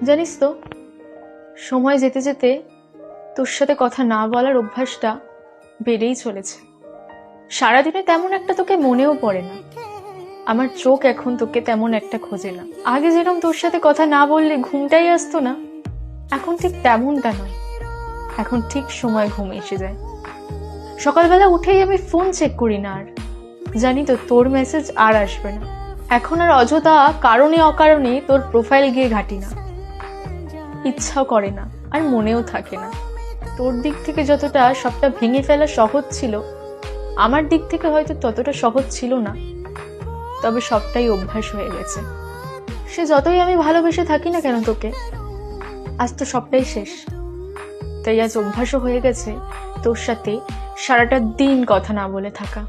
জানিস তো, সময় যেতে যেতে তোর সাথে কথা না বলার অভ্যাসটা বেড়েই চলেছে। সারাদিনে তেমন একটা তোকে মনেও পড়ে না। আমার চোখ এখন তোকে তেমন একটা খোঁজে না। আগে যেরকম তোর সাথে কথা না বললে ঘুমটাই আসতো না, এখন ঠিক তেমনটা নয়। এখন ঠিক সময় ঘুম এসে যায়। সকালবেলা উঠেই আমি ফোন চেক করি না আর। জানি তো তোর মেসেজ আর আসবে না। এখন আর অযথা কারণে অকারণে তোর প্রোফাইল গিয়ে ঘাটি না। ইচ্ছাও করে না, আর মনেও থাকে না। তোর দিক থেকে যতটা সবটা ভেঙে ফেলা সহজ ছিল, আমার দিক থেকে হয়তো ততটা সহজ ছিল না। তবে সবটাই অভ্যাস হয়ে গেছে। সে যতই আমি ভালোবেসে থাকি না কেন তোকে, আজ তো সবটাই শেষ। তাই আজ অভ্যাসও হয়ে গেছে তোর সাথে সারাটা দিন কথা না বলে থাকা।